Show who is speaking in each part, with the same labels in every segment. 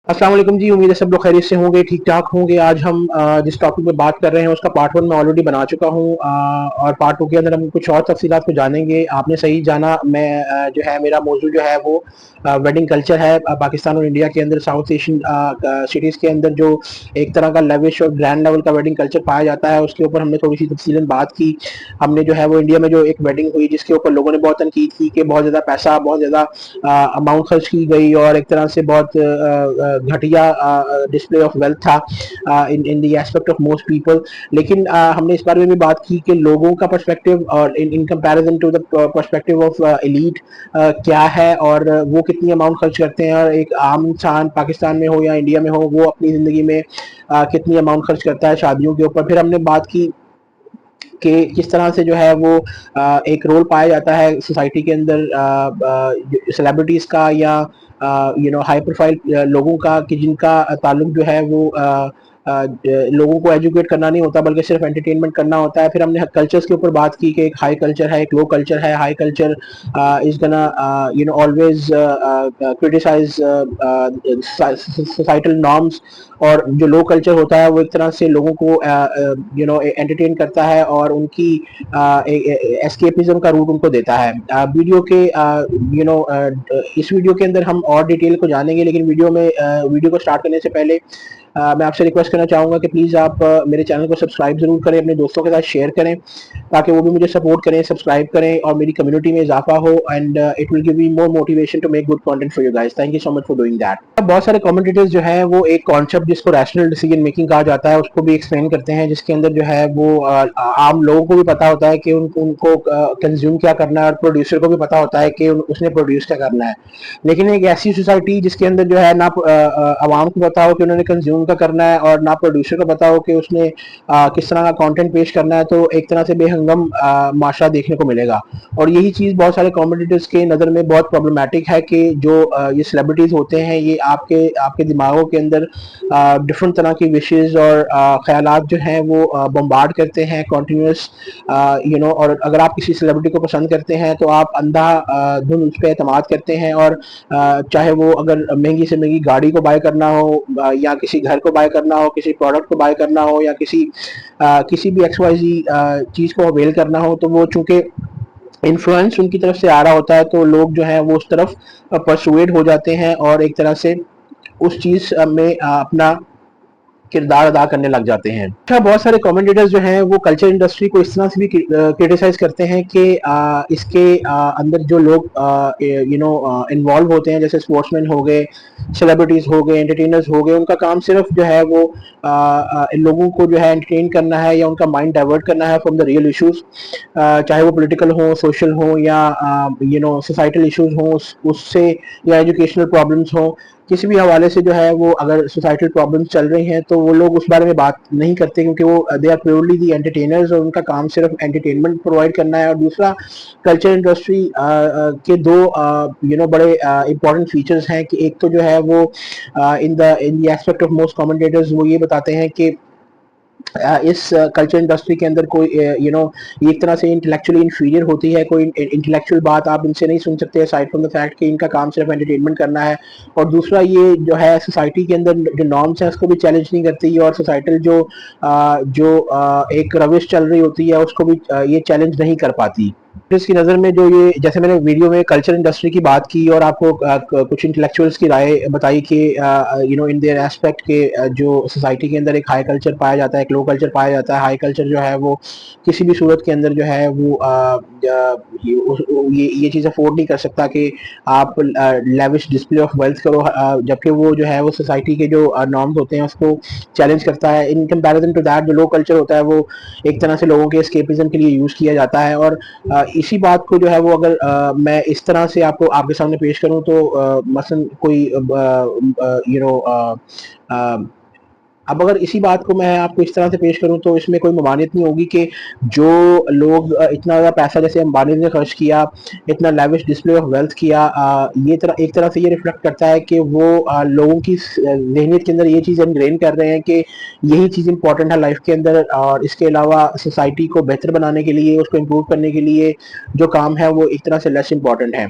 Speaker 1: अस्सलाम वालेकुम जी। उम्मीद है सब लोग खैरियत से होंगे, ठीक ठाक होंगे। आज हम जिस टॉपिक पे बात कर रहे हैं उसका पार्ट वन मैं ऑलरेडी बना चुका हूँ, और पार्ट टू के अंदर हम कुछ और तफसीलात को जानेंगे। आपने सही जाना, मैं जो है मेरा मौजू जो है वो वेडिंग कल्चर है। पाकिस्तान और इंडिया के अंदर साउथ एशियन सिटीज़ के अंदर जो एक तरह का लेविश और ग्रैंड लेवल का वेडिंग कल्चर पाया जाता है, उसके ऊपर हमने थोड़ी सी तफसीलन बात की। हमने जो है वो इंडिया में जो एक वेडिंग हुई जिसके ऊपर लोगों ने बहुत तनकीद की कि बहुत ज़्यादा पैसा, बहुत ज़्यादा अमाउंट खर्च की गई और एक तरह से बहुत घटिया डिस्प्ले ऑफ वेल्थ था in in the aspect of most people. लेकिन हमने इस बारे में भी बात की कि लोगों का पर्सपेक्टिव और in in comparison to the perspective of elite क्या है, और वो कितनी अमाउंट खर्च करते हैं, और एक आम इंसान पाकिस्तान में हो या इंडिया में हो वो अपनी ज़िंदगी में कितनी अमाउंट खर्च करता है शादियों के ऊपर। फिर हमने बात की कि किस तरह से जो है वो एक रोल पाया जाता है सोसाइटी के अंदर सेलिब्रिटीज़ का या हाई प्रोफाइल लोगों का, कि जिनका ताल्लुक जो है वो लोगों को एजुकेट करना नहीं होता बल्कि सिर्फ एंटरटेनमेंट करना होता है। फिर हमने कल्चर्स के ऊपर बात की कि एक हाई कल्चर है, एक लो कल्चर है। High culture is gonna always criticize societal norms, और जो लो कल्चर होता है वो एक तरह से लोगों को एंटरटेन करता है और उनकी एस्केपिज्म का रूट उनको देता है। वीडियो के इस वीडियो के अंदर हम और डिटेल को जानेंगे, लेकिन वीडियो को स्टार्ट करने से पहले मैं आपसे रिक्वेस्ट करना चाहूँगा कि प्लीज़ आप मेरे चैनल को सब्सक्राइब ज़रूर करें, अपने दोस्तों के साथ शेयर करें ताकि वो भी मुझे सपोर्ट करें, सब्सक्राइब करें और मेरी कम्युनिटी में इजाफा हो, and it will give me more motivation to make good content for you guys. Thank you so much for doing that. अब बहुत सारे कमेंटेटर्स जो हैं वो एक कॉन्सेप्ट जिसको रैशनल डिसीजन मेकिंग कहा जाता है उसको भी एक्सप्लेन करते हैं, जिसके अंदर जो है वो आम लोगों को भी पता होता है कि उनको कंज्यूम क्या करना है, और प्रोड्यूसर को भी पता होता है कि उसने प्रोड्यूस क्या करना है। लेकिन एक ऐसी सोसाइटी जिसके अंदर जो है ना आवाम को पता हो कि उन्होंने कंज्यूम का करना है और ना प्रोड्यूसर को पता हो कि उसने किस तरह का कंटेंट पेश करना है, तो एक तरह से बेहंगम माशरा देखने को मिलेगा। और यही चीज़ बहुत सारे कमेंटेटर्स के नज़र में बहुत प्रॉब्लमेटिक है कि जो ये सेलिब्रिटीज़ होते हैं ये आपके आपके दिमागों के अंदर डिफरेंट तरह की विशेज़ और ख्यालात जो हैं वो बम्बार्ड करते हैं कॉन्टीन्यूस। और अगर आप किसी सेलिब्रिटी को पसंद करते हैं तो आप अंधा धुन उस पर एतमाद करते हैं, और चाहे वो अगर महंगी से महंगी गाड़ी को बाय करना हो, या किसी घर को बाय करना हो, किसी प्रोडक्ट को बाय करना हो, या किसी भी एक्स वाई जी चीज़ को अवेल करना हो, तो वो चूंकि इन्फ्लुएंस उनकी तरफ से आ रहा होता है तो लोग जो है वो उस तरफ परसुएड हो जाते हैं और एक तरह से उस चीज़ में अपना किरदार अदा करने लग जाते हैं। अच्छा, बहुत सारे कमेंटेटर्स जो हैं वो कल्चर इंडस्ट्री को इस तरह से भी क्रिटिसाइज करते हैं कि इसके अंदर जो लोग इन्वॉल्व होते हैं, जैसे स्पोर्ट्समैन हो गए, सेलिब्रिटीज हो गए, एंटरटेनर्स हो गए, उनका काम सिर्फ जो है वो लोगों को जो है एंटरटेन करना है या उनका माइंड डाइवर्ट करना है फ्रॉम द रियल इश्यूज, चाहे वो पॉलिटिकल हो, सोशल हो, या सोसाइटल इश्यूज हो, उससे या एजुकेशनल प्रॉब्लम्स हो। किसी भी हवाले से जो है वो अगर सोसाइटल प्रॉब्लम्स चल रही हैं तो वो लोग उस बारे में बात नहीं करते, क्योंकि वो they are purely the entertainers और उनका काम सिर्फ एंटरटेनमेंट प्रोवाइड करना है। और दूसरा, कल्चर इंडस्ट्री के दो बड़े इंपॉर्टेंट फीचर्स हैं कि एक तो जो है वो इन the aspect of most commentators वो ये बताते हैं कि इस कल्चर इंडस्ट्री के अंदर कोई एक तरह से इंटेलेक्चुअली इंफीरियर होती है, कोई इंटेलेक्चुअल बात आप इनसे नहीं सुन सकते असाइड फ्रॉम द फैक्ट कि इनका काम सिर्फ एंटरटेनमेंट करना है। और दूसरा, ये जो है सोसाइटी के अंदर जो नॉर्म्स है उसको भी चैलेंज नहीं करती, और सोसाइटल एक रविश चल रही होती है उसको भी ये चैलेंज नहीं कर पाती। इसकी नज़र में जो ये, जैसे मैंने वीडियो में कल्चर इंडस्ट्री की बात की और आपको कुछ इंटेलेक्चुअल्स की राय बताई कि इन देयर एस्पेक्ट के जो सोसाइटी के अंदर एक हाई कल्चर पाया जाता है, एक लो कल्चर पाया जाता है। हाई कल्चर जो है वो किसी भी सूरत के अंदर जो है वो ये चीज़ अफोर्ड नहीं कर सकता कि आप लेविश डिस्प्ले ऑफ वेल्थ करो, जबकि वो जो है वो सोसाइटी के जो नॉर्म्स होते हैं उसको चैलेंज करता है। इन कंपैरिजन टू दैट जो लो कल्चर होता है वो एक तरह से लोगों के एस्केपिज्म के लिए यूज़ किया जाता है। और इसी बात को जो है वो अगर मैं इस तरह से आपको आपके सामने पेश करूं तो मसलन कोई यू नो अब अगर इसी बात को मैं आपको इस तरह से पेश करूं तो इसमें कोई ममानियत नहीं होगी कि जो लोग इतना ज़्यादा पैसा जैसे अंबानी ने खर्च किया, इतना लेविश डिस्प्ले ऑफ वेल्थ किया, ये एक तरह से ये रिफ्लेक्ट करता है कि वो लोगों की जहनीत के अंदर ये चीज़ इनग्रेन कर रहे हैं कि यही चीज़ इंपॉर्टेंट है लाइफ के अंदर, और इसके अलावा सोसाइटी को बेहतर बनाने के लिए, उसको इम्प्रूव करने के लिए जो काम है वो एक तरह से लेस इंपॉर्टेंट है।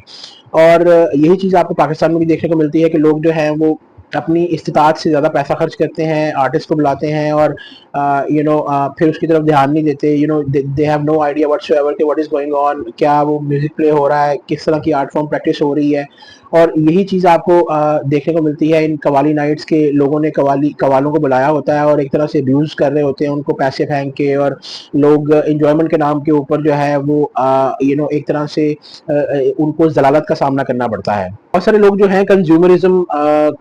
Speaker 1: और यही चीज़ आपको पाकिस्तान में भी देखने को मिलती है कि लोग जो हैं वो اپنی استطاعت سے زیادہ پیسہ خرچ کرتے ہیں, آرٹسٹ کو بلاتے ہیں اور پھر اس کی طرف دھیان نہیں دیتے. They have no idea what's ever کہ واٹ از گوئنگ آن, کیا وہ میوزک پلے ہو رہا ہے, کس طرح کی آرٹ فارم پریکٹس ہو رہی ہے. اور یہی چیز آپ کو دیکھنے کو ملتی ہے ان قوالی نائٹس کے. لوگوں نے قوالوں کو بلایا ہوتا ہے اور ایک طرح سے ابیوز کر رہے ہوتے ہیں ان کو پیسے پھینک کے, اور لوگ انجوائمنٹ کے نام کے اوپر جو ہے وہ ایک طرح سے ان کو ضلالت کا سامنا کرنا پڑتا ہے. بہت سارے لوگ جو ہیں کنزیومرزم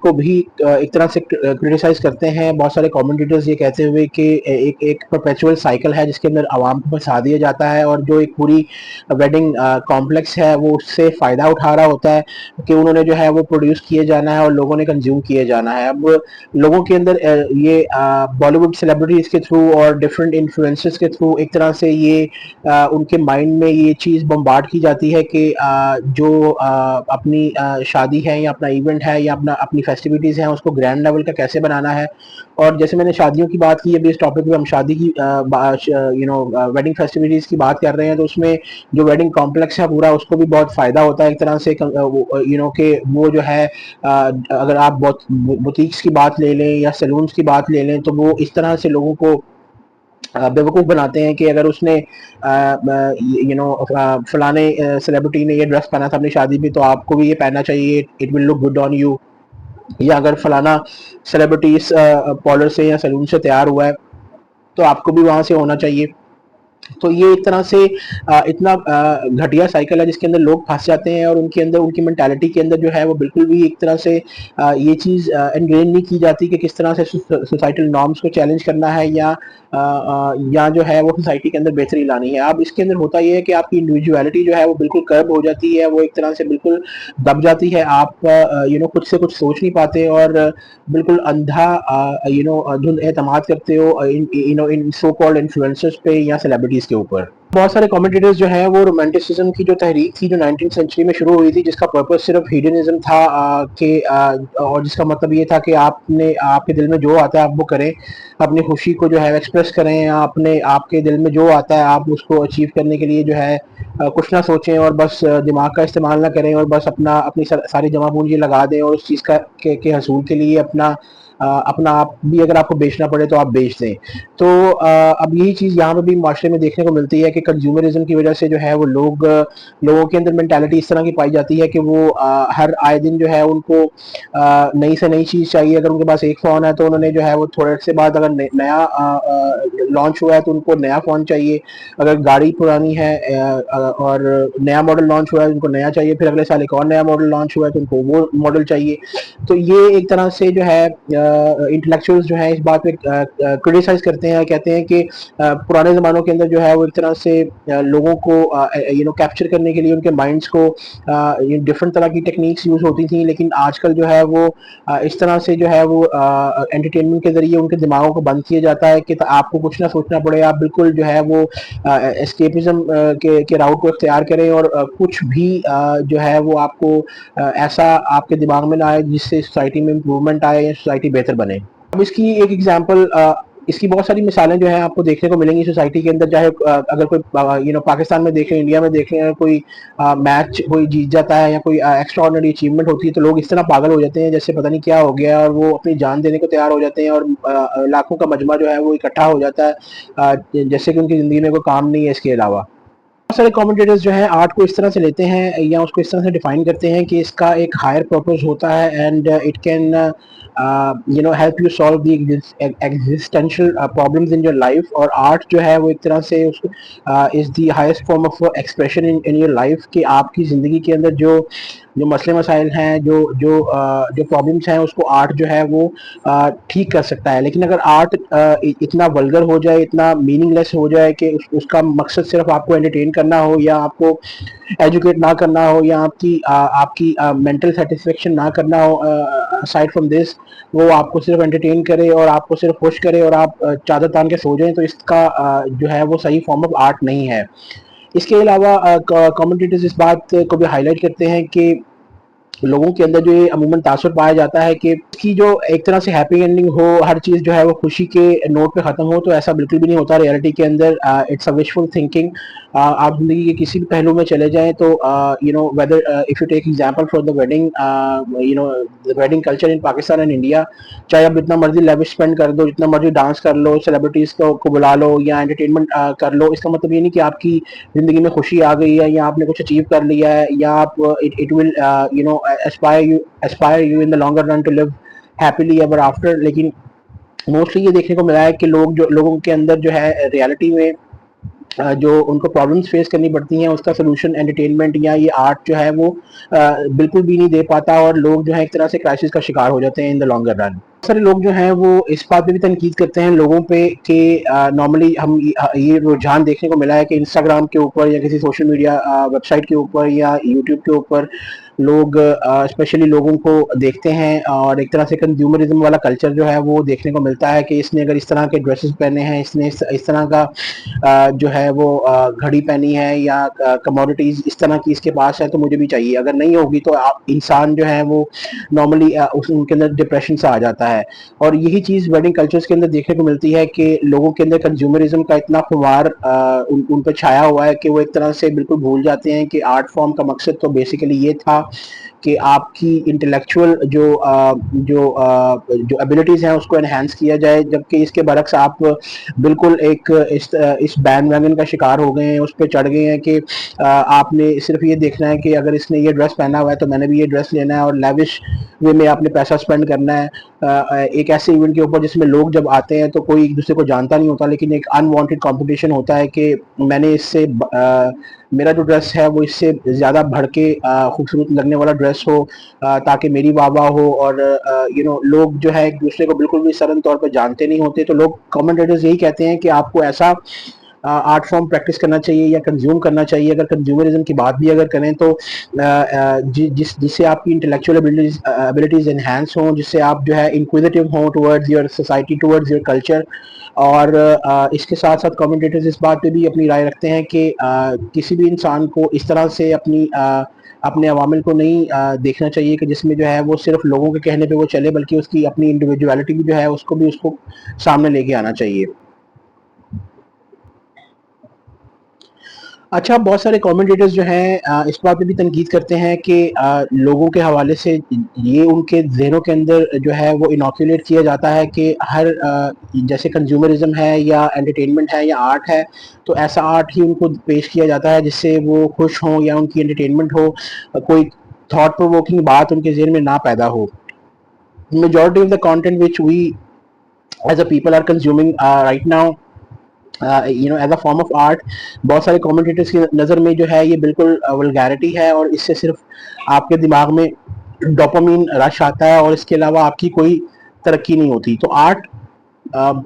Speaker 1: کو بھی ایک طرح سے کرٹیسائز کرتے ہیں. بہت سارے کامنٹیٹرز یہ کہتے ہوئے کہ ایک پرپیچول سائیکل ہے جس کے اندر عوام کو پھنسا دیا جاتا ہے, اور جو ایک پوری ویڈنگ کمپلیکس ہے وہ اس سے فائدہ اٹھا رہا ہوتا ہے کہ انہوں نے جو ہے وہ پروڈیوس کیے جانا ہے اور لوگوں نے کنزیوم کیے جانا ہے. اب لوگوں کے اندر یہ بالی ووڈ سیلیبریٹیز کے تھرو اور ڈفرینٹ انفلوئنسز کے تھرو ایک طرح سے یہ ان کے مائنڈ میں یہ چیز بمبارڈ کی جاتی ہے کہ جو اپنی شادی ہے یا اپنا ایونٹ ہے یا اپنی فیسٹیوٹیز ہیں اس کو گرینڈ لیول کا کیسے بنانا ہے. اور جیسے میں نے شادیوں کی بات کی, ابھی اس ٹاپک پہ ہم شادی کی ویڈنگ فیسٹیوٹیز کی بات کر رہے ہیں, تو اس میں جو ویڈنگ کمپلیکس ہے پورا, اس کو بھی بہت فائدہ ہوتا ہے ایک طرح سے کہ وہ جو ہے اگر آپ بوتیکس کی بات لے لیں یا سیلونز کی بات لے لیں تو وہ اس طرح سے لوگوں کو بیوقوف بناتے ہیں کہ اگر اس نے فلانے سیلیبریٹی نے یہ ڈریس پہنا تھا اپنی شادی میں تو آپ کو بھی یہ پہننا چاہیے, it will look good on you. یا اگر فلانا سیلیبریٹی اس پارلر سے یا سیلون سے تیار ہوا ہے تو آپ کو بھی وہاں سے ہونا چاہیے. تو یہ ایک طرح سے اتنا گھٹیا سائیکل ہے جس کے اندر لوگ پھنس جاتے ہیں, اور ان کے اندر ان کی مینٹالٹی کے اندر جو ہے وہ بالکل بھی ایک طرح سے یہ چیز انگرین نہیں کی جاتی کہ کس طرح سے سوسائٹل نارمس کو چیلنج کرنا ہے یا جو ہے وہ سوسائٹی کے اندر بہتری لانی ہے. اب اس کے اندر ہوتا یہ ہے کہ آپ کی انڈیویجویلٹی جو ہے وہ بالکل کرب ہو جاتی ہے, وہ ایک طرح سے بالکل دب جاتی ہے. آپ خود سے کچھ سوچ نہیں پاتے اور بالکل اندھا دھند اعتماد کرتے ہو ان سو کالڈ انفلوئنسرز پہ یا سیلیبریٹیز کے اوپر. بہت سارے کامنٹیٹرز جو ہیں وہ رومانٹسزم کی جو تحریک تھی جو 19th سینچری میں شروع ہوئی تھی, جس کا پرپس صرف ہیڈنزم تھا اور جس کا مطلب یہ تھا کہ آپ کے دل میں جو آتا ہے آپ وہ کریں, اپنی خوشی کو جو ہے ایکسپریس کریں, آپ کے دل میں جو آتا ہے آپ اس کو اچیو کرنے کے لیے جو ہے کچھ نہ سوچیں اور بس دماغ کا استعمال نہ کریں, اور بس اپنی ساری جمع پونجی لگا دیں اور اس چیز کے حصول کے لیے اپنا آپ بھی اگر آپ کو بیچنا پڑے تو آپ بیچ دیں. تو اب یہی چیز یہاں پہ بھی معاشرے میں دیکھنے کو ملتی ہے کہ کنزیومرزم کی وجہ سے جو ہے وہ لوگوں کے اندر مینٹالٹی اس طرح کی پائی جاتی ہے کہ وہ ہر آئے دن جو ہے ان کو نئی سے نئی چیز چاہیے. اگر ان کے پاس ایک فون ہے تو انہوں نے جو ہے وہ تھوڑے سے بعد اگر نیا لانچ ہوا ہے تو ان کو نیا فون چاہیے. اگر گاڑی پرانی ہے اور نیا ماڈل لانچ ہوا ہے ان کو نیا چاہیے, پھر اگلے سال ایک اور نیا ماڈل لانچ ہوا ہے تو ان کو وہ ماڈل چاہیے. تو یہ ایک طرح سے جو ہے انٹلیکچوئلز جو ہیں اس بات پہ کرٹیسائز کرتے ہیں, کہتے ہیں کہ پرانے زمانوں کے اندر جو ہے وہ ایک طرح سے لوگوں کو کیپچر کرنے کے لیے ان کے مائنڈس کو ڈفرنٹ طرح کی ٹیکنیکس یوز ہوتی تھیں, لیکن آج کل جو ہے وہ اس طرح سے جو ہے وہ انٹرٹینمنٹ کے ذریعے ان کے دماغوں کو بند کیا جاتا ہے کہ آپ کو کچھ نہ سوچنا پڑے, آپ بالکل جو ہے وہ اسکیپزم کے راؤٹ کو اختیار کریں اور کچھ بھی جو ہے وہ آپ کو ایسا آپ کے دماغ میں نہ آئے جس سے سوسائٹی میں امپروومنٹ آئے یا سوسائٹی بہتر بنے. اب اس کی ایک ایگزامپل, اس کی بہت ساری مثالیں جو ہیں آپ کو دیکھنے کو ملیں گی سوسائٹی کے اندر, چاہے اگر کوئی پاکستان میں دیکھ لیں, انڈیا میں دیکھ لیں, اگر کوئی میچ کوئی جیت جاتا ہے یا کوئی ایکسٹرا آرڈنری اچیومنٹ ہوتی ہے تو لوگ اس طرح پاگل ہو جاتے ہیں جیسے پتہ نہیں کیا ہو گیا, اور وہ اپنی جان دینے کو تیار ہو جاتے ہیں اور لاکھوں کا مجمع جو ہے وہ اکٹھا ہو جاتا ہے جیسے کہ ان کی زندگی میں کوئی کام نہیں ہے اس کے علاوہ. بہت سارے کامنٹیٹرز جو ہیں آرٹ کو اس طرح سے لیتے ہیں یا اس کو اس طرح سے ڈیفائن کرتے ہیں کہ اس کا ایک ہائر پرپز ہوتا ہے and it can help you solve the existential problems in your life. اور آرٹ جو ہے وہ ایک طرح سے is the highest form of expression in your life, کہ آپ کی زندگی کے اندر جو مسئلے مسائل ہیں, جو پرابلمس ہیں, اس کو آرٹ جو ہے وہ ٹھیک کر سکتا ہے. لیکن اگر آرٹ اتنا ولگر ہو جائے, اتنا میننگ لیس ہو جائے کہ اس کا مقصد صرف آپ کو انٹرٹین کرنا ہو یا آپ کو ایجوکیٹ نہ کرنا ہو یا آپ کی مینٹل سیٹسفیکشن نہ کرنا ہو, aside from this وہ آپ کو صرف انٹرٹین کرے اور آپ کو صرف خوش کرے اور آپ چادر تان کے سو جائیں, تو اس کا جو ہے وہ صحیح فارم آف آرٹ نہیں ہے. اس کے علاوہ کامنٹیٹرز اس بات کو بھی ہائی لائٹ کرتے ہیں کہ लोगों के अंदर जो ये अमूमन तासुर पाया जाता है कि इसकी जो एक तरह से हैप्पी एंडिंग हो, हर चीज़ जो है वो खुशी के नोट पे ख़त्म हो, तो ऐसा बिल्कुल भी नहीं होता रियलिटी के अंदर। It's a wishful thinking. आप ज़िंदगी के किसी भी पहलू में चले जाएँ तो whether if you take example for the wedding, the wedding culture in Pakistan and India, चाहे आप जितना मर्ज़ी लेविश स्पेंड कर दो, जितना मर्ज़ी डांस कर लो, सेलिब्रिटीज़ को बुला लो या एंटरटेनमेंट कर लो, इसका मतलब ये नहीं कि आपकी ज़िंदगी में खुशी आ गई है या आपने कुछ अचीव कर लिया है, या आप it will aspire you in the longer run to live happily ever after। लेकिन मोस्टली ये देखने को मिला है कि लोगों के अंदर जो है रियलिटी में जो उनको प्रॉब्लम्स फेस करनी पड़ती हैं, उसका सोल्यूशन एंटरटेनमेंट या ये आर्ट जो है वो बिल्कुल भी नहीं दे पाता, और लोग जो है एक तरह से क्राइसिस का शिकार हो जाते हैं इन द लॉन्गर रन। बहुत सारे लोग जो हैं वो इस बात पे भी तनकीद करते हैं लोगों पे कि नॉर्मली हम ये रुझान देखने को मिला है कि इंस्टाग्राम के ऊपर या किसी सोशल मीडिया वेबसाइट के ऊपर या यूट्यूब के ऊपर लोग स्पेशली लोगों को देखते हैं, और एक तरह से कंज्यूमरिज्म वाला कल्चर जो है वो देखने को मिलता है कि इसने अगर इस तरह के ड्रेसेस पहने हैं, इसने इस तरह का जो है वो घड़ी पहनी है या कमोडिटीज इस तरह की इसके पास है तो मुझे भी चाहिए, अगर नहीं होगी तो इंसान जो है वो नॉर्मली उनके अंदर डिप्रेशन से आ जाता है। और यही चीज़ वेडिंग कल्चर्स के अंदर देखने को मिलती है कि लोगों के अंदर कंज्यूमरिज्म का इतना खुमार उन पर छाया हुआ है कि वो एक तरह से बिल्कुल भूल जाते हैं कि आर्ट फॉर्म का मकसद तो बेसिकली ये था कि आपकी इंटेलेक्चुअल जो एबिलिटीज़ हैं उसको एनहांस किया जाए, जबकि इसके बरक्स आप बिल्कुल इस बैंड वैगन का शिकार हो गए हैं, उस पर चढ़ गए हैं कि आपने सिर्फ ये देखना है कि अगर इसने ये ड्रेस पहना हुआ है तो मैंने भी ये ड्रेस लेना है, और लेविश वे में आपने पैसा स्पेंड करना है एक ऐसे इवेंट के ऊपर जिसमें लोग जब आते हैं तो कोई एक दूसरे को जानता नहीं होता, लेकिन एक अनवांटेड कंपटीशन होता है कि मैंने इससे मेरा जो ड्रेस है वो इससे ज़्यादा भड़ के खूबसूरत लगने वाला ड्रेस हो, ताकि मेरी वाह वाह हो। और लोग जो है एक दूसरे को बिल्कुल भी सरन तौर पर जानते नहीं होते, तो लोग कमेंटेटर्स यही कहते हैं कि आपको ऐसा आर्ट फॉर्म प्रैक्टिस करना चाहिए या कंज्यूम करना चाहिए। अगर कंज्यूमरिज्म की बात भी अगर करें तो जिससे आपकी इंटेलेक्चुअल एबिलिटीज एनहांस हों, जिससे आप जो है इंक्विजिटिव हों towards your society, towards your culture. और इसके साथ साथ कमेंटेटर्स इस बात पे भी अपनी राय रखते हैं कि किसी भी इंसान को इस तरह से अपने अवामिल को नहीं देखना चाहिए कि जिसमें जो है वो सिर्फ लोगों के कहने पे वो चले, बल्कि उसकी अपनी इंडिविजुअलिटी भी जो है उसको सामने लेके आना चाहिए। अच्छा, बहुत सारे कमेंटेटर्स जो हैं इस बात पे भी तनकीद करते हैं कि लोगों के हवाले से ये उनके ज़हनों के अंदर जो है वो इनोकुलेट किया जाता है कि हर जैसे कंज्यूमरिज्म है या एंटरटेनमेंट है या आर्ट है, तो ऐसा आर्ट ही उनको पेश किया जाता है जिससे वो खुश हों या उनकी एंटरटेनमेंट हो, कोई थॉट प्रोवोकिंग बात उनके ज़हन में ना पैदा हो। Majority of the content which we as a people are consuming right now as a form of art, बहुत सारे कमेंटेटर्स की नज़र में जो है ये बिल्कुल वल्गैरिटी है, और इससे सिर्फ आपके दिमाग में डोपामीन रश आता है और इसके अलावा आपकी कोई तरक्की नहीं होती। तो आर्ट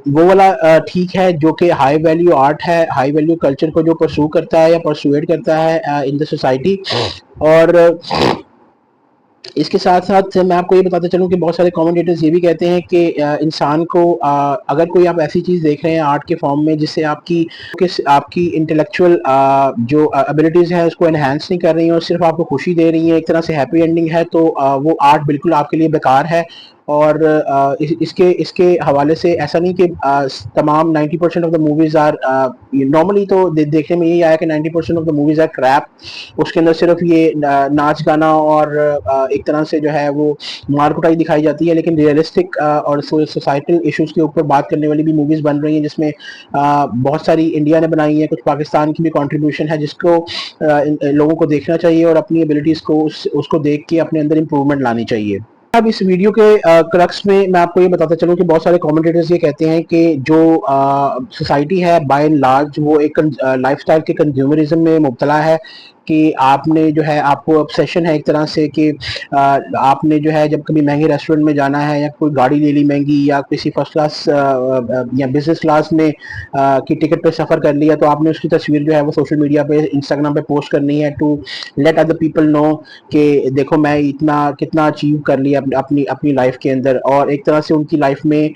Speaker 1: वो वाला ठीक है जो कि हाई वैल्यू आर्ट है, हाई वैल्यू कल्चर को जो परसू करता है या परसुएट करता है इन द सोसाइटी। और इसके साथ साथ मैं आपको ये बताता चलूँ कि बहुत सारे कमेंटेटर्स ये भी कहते हैं कि इंसान को अगर कोई आप ऐसी चीज़ देख रहे हैं आर्ट के फॉर्म में जिससे आपकी इंटेलेक्चुअल जो एबिलिटीज़ हैं उसको एनहांस नहीं कर रही हैं और सिर्फ आपको खुशी दे रही हैं, एक तरह से हैप्पी एंडिंग है, तो वो आर्ट बिल्कुल आपके लिए बेकार है। और इसके इसके हवाले से ऐसा नहीं कि तमाम 90% of the movies are normally तो देखने में यही आया कि 90% of the movies are crap. उसके अंदर सिर्फ ये नाच गाना और एक तरह से जो है वो मार कुटाई दिखाई जाती है, लेकिन रियलिस्टिक और सोसाइटल इश्यूज के ऊपर बात करने वाली भी मूवीज़ बन रही हैं, जिसमें बहुत सारी इंडिया ने बनाई है, कुछ पाकिस्तान की भी कंट्रीब्यूशन है, जिसको लोगों को देखना चाहिए और अपनी एबिलिटीज़ को उसको देख के अपने अंदर इम्प्रूवमेंट लानी चाहिए। अब इस वीडियो के क्रक्स में मैं आपको ये बताता चलूं कि बहुत सारे कमेंटेटर्स ये कहते हैं कि जो सोसाइटी है बाय एंड लार्ज वो एक लाइफस्टाइल के कंज्यूमरिज्म में मुब्तला है, कि आपने जो है आपको ऑब्सेशन है एक तरह से कि आपने जो है जब कभी महंगे रेस्टोरेंट में जाना है या कोई गाड़ी ले ली महंगी या किसी फर्स्ट क्लास या बिजनेस क्लास में की टिकट पे सफ़र कर लिया, तो आपने उसकी तस्वीर जो है वो सोशल मीडिया पे इंस्टाग्राम पे पोस्ट करनी है to let other people know कि देखो मैं इतना कितना अचीव कर लिया अपनी अपनी लाइफ के अंदर, और एक तरह से उनकी लाइफ में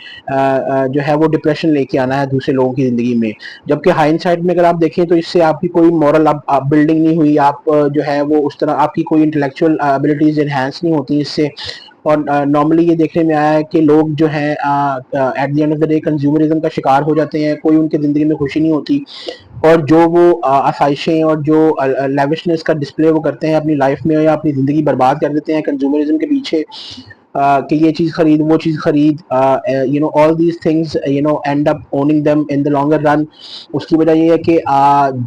Speaker 1: जो है वो डिप्रेशन लेके आना है दूसरे लोगों की ज़िंदगी में। जबकि हाइंडसाइट में अगर आप देखें तो इससे आपकी कोई मॉरल बिल्डिंग नहीं हुई, آپ جو ہے وہ اس طرح آپ کی کوئی انٹلیکچوئل ابیلٹیز انہینس نہیں ہوتی اس سے. اور نارملی یہ دیکھنے میں آیا ہے کہ لوگ جو ہیں at the end of the day consumerism کا شکار ہو جاتے ہیں, کوئی ان کی زندگی میں خوشی نہیں ہوتی, اور جو وہ آسائشیں اور جو لیوشنس کا ڈسپلے وہ کرتے ہیں اپنی لائف میں یا اپنی زندگی برباد کر دیتے ہیں کنزیومرزم کے پیچھے, کہ یہ چیز خرید وہ چیز خرید, all these things end up owning them in the longer run. اس کی وجہ یہ ہے کہ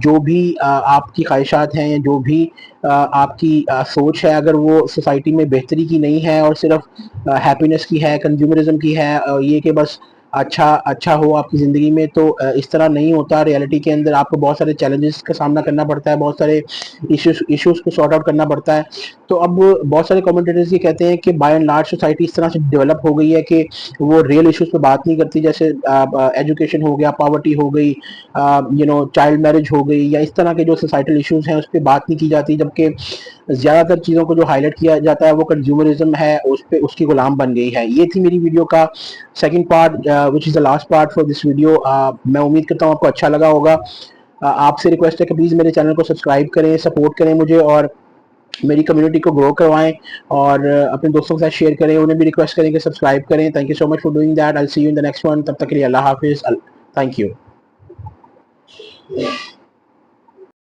Speaker 1: جو بھی آپ کی خواہشات ہیں, جو بھی آپ کی سوچ ہے, اگر وہ سوسائٹی میں بہتری کی نہیں ہے اور صرف ہیپینس کی ہے, کنزیومرزم کی ہے, یہ کہ بس اچھا ہو آپ کی زندگی میں, تو اس طرح نہیں ہوتا. ریئلٹی کے اندر آپ کو بہت سارے چیلنجز کا سامنا کرنا پڑتا ہے, بہت سارے ایشوز کو سارٹ آؤٹ کرنا پڑتا ہے. تو اب بہت سارے کمنٹیٹرز یہ کہتے ہیں کہ بائی اینڈ لارج سوسائٹی اس طرح سے ڈیولپ ہو گئی ہے کہ وہ ریئل ایشوز پہ بات نہیں کرتی, جیسے ایجوکیشن ہو گیا, پاورٹی ہو گئی, چائلڈ میرج ہو گئی, یا اس طرح کے جو سوسائٹل ایشوز ہیں اس پہ بات نہیں کی جاتی, جبکہ زیادہ تر چیزوں کو جو ہائی لائٹ کیا جاتا ہے وہ کنزیومرزم ہے, اس کی غلام بن گئی ہے. یہ تھی میری ویڈیو کا second part which is the last part for this video. میں امید کرتا ہوں آپ کو اچھا لگا ہوگا. آپ سے ریکویسٹ ہے کہ پلیز میرے چینل کو سبسکرائب کریں, سپورٹ کریں مجھے, اور میری کمیونٹی کو گرو کروائیں, اور اپنے دوستوں کے ساتھ شیئر کریں, انہیں بھی ریکویسٹ کریں کہ سبسکرائب کریں. Thank you so much for doing that. I see you in the next one. تب تک کے لیے اللہ حافظ. Thank you.